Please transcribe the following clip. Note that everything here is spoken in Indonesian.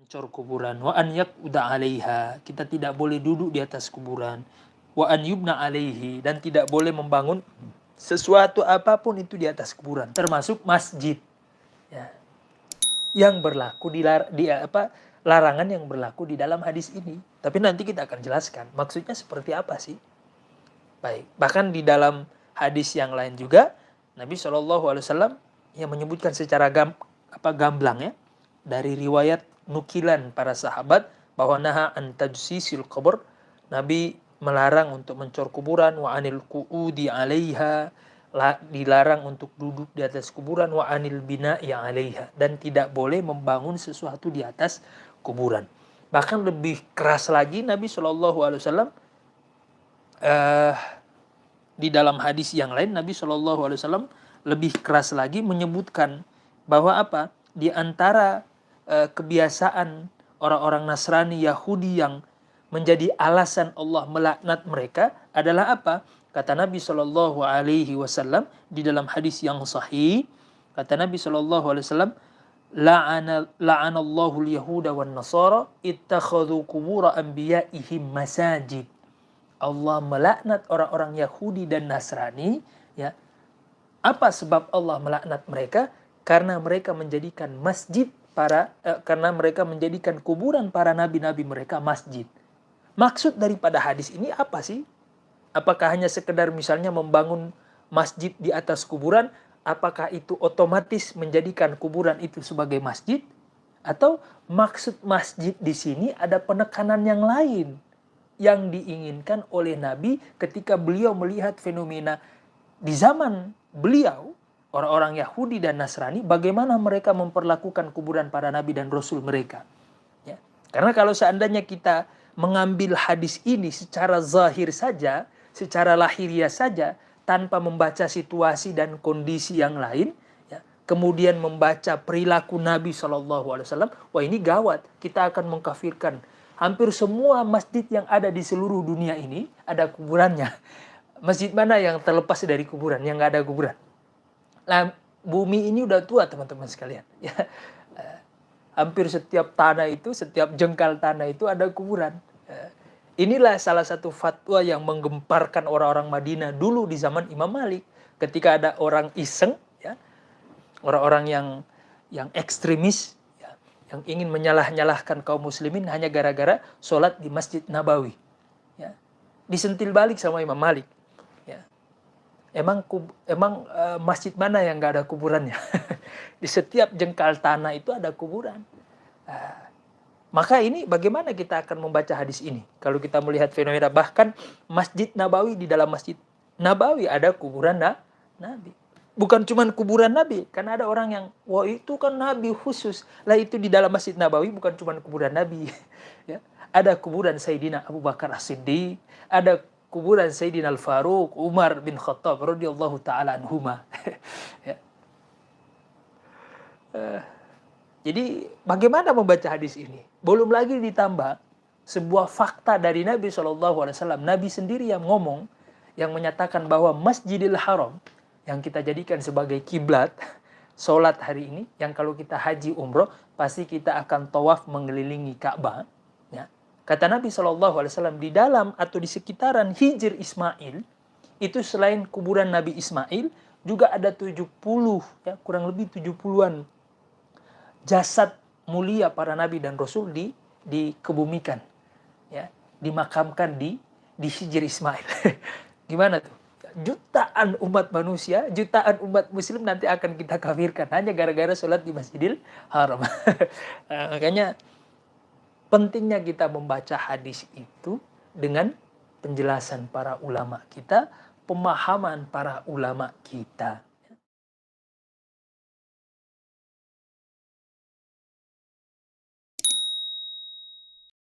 mencor kuburan. Wa an yaquda 'alaiha, kita tidak boleh duduk di atas kuburan. Wa an yubna 'alaihi, dan tidak boleh membangun sesuatu apapun itu di atas kuburan, termasuk masjid. Ya. Yang berlaku larangan yang berlaku di dalam hadis ini. Tapi nanti kita akan jelaskan maksudnya seperti apa sih. Baik, bahkan di dalam hadis yang lain juga Nabi SAW yang menyebutkan secara gamblang ya, dari riwayat nukilan para sahabat bahwa naha an tajsisil qabr, Nabi melarang untuk mencor kuburan, wa anil qu'udi 'alaiha, dilarang untuk duduk di atas kuburan, wa anil bina'i 'alaiha, dan tidak boleh membangun sesuatu di atas kuburan. Bahkan lebih keras lagi Nabi SAW di dalam hadis yang lain Nabi SAW lebih keras lagi menyebutkan bahwa apa? Di antara kebiasaan orang-orang Nasrani Yahudi yang menjadi alasan Allah melaknat mereka adalah apa? Kata Nabi SAW di dalam hadis yang sahih, kata Nabi SAW, la'anallahu al-yahuda wan nasara ittakhadhu qubur anbiya'ihim masajid. Allah melaknat orang-orang Yahudi dan Nasrani, ya. Apa sebab Allah melaknat mereka? Karena mereka menjadikan karena mereka menjadikan kuburan para nabi-nabi mereka masjid. Maksud daripada hadis ini apa sih? Apakah hanya sekedar misalnya membangun masjid di atas kuburan? Apakah itu otomatis menjadikan kuburan itu sebagai masjid? Atau maksud masjid di sini ada penekanan yang lain yang diinginkan oleh Nabi ketika beliau melihat fenomena di zaman beliau, orang-orang Yahudi dan Nasrani, bagaimana mereka memperlakukan kuburan para nabi dan rasul mereka. Ya. Karena kalau seandainya kita mengambil hadis ini secara zahir saja, secara lahiriah saja, tanpa membaca situasi dan kondisi yang lain, ya, kemudian membaca perilaku Nabi SAW, wah ini gawat, kita akan mengkafirkan. Hampir semua masjid yang ada di seluruh dunia ini ada kuburannya. Masjid mana yang terlepas dari kuburan, yang nggak ada kuburan? Nah, bumi ini udah tua teman-teman sekalian. Ya. Hampir setiap tanah itu, setiap jengkal tanah itu ada kuburan. Inilah salah satu fatwa yang menggemparkan orang-orang Madinah dulu di zaman Imam Malik. Ketika ada orang iseng, ya, orang-orang yang ekstremis, ya, yang ingin menyalah-nyalahkan kaum muslimin hanya gara-gara sholat di Masjid Nabawi. Ya. Disentil balik sama Imam Malik. Ya. Emang masjid mana yang gak ada kuburannya? Di setiap jengkal tanah itu ada kuburan. Maka ini bagaimana kita akan membaca hadis ini? Kalau kita melihat fenomena, bahkan Masjid Nabawi, di dalam Masjid Nabawi ada kuburan Nabi. Bukan cuma kuburan Nabi, karena ada orang yang, wah itu kan Nabi khusus. Lah itu di dalam Masjid Nabawi bukan cuma kuburan Nabi. Ya. Ada kuburan Sayyidina Abu Bakar As-Siddiq, ada kuburan Sayyidina Al-Faruq, Umar bin Khattab radhiyallahu ta'ala anhuma. Ya. Jadi bagaimana membaca hadis ini? Belum lagi ditambah sebuah fakta dari Nabi SAW. Nabi sendiri yang ngomong, yang menyatakan bahwa Masjidil Haram yang kita jadikan sebagai kiblat sholat hari ini, yang kalau kita haji umroh pasti kita akan tawaf mengelilingi Ka'bah. Ya. Kata Nabi SAW, di dalam atau di sekitaran Hijr Ismail itu selain kuburan Nabi Ismail juga ada 70, ya, kurang lebih 70-an jasad mulia para nabi dan rasul dikebumikan, ya, dimakamkan di Hijr Ismail. Gimana tuh? Jutaan umat manusia, jutaan umat muslim nanti akan kita kafirkan hanya gara-gara sholat di Masjidil Haram. Makanya pentingnya kita membaca hadis itu dengan penjelasan para ulama kita, pemahaman para ulama kita.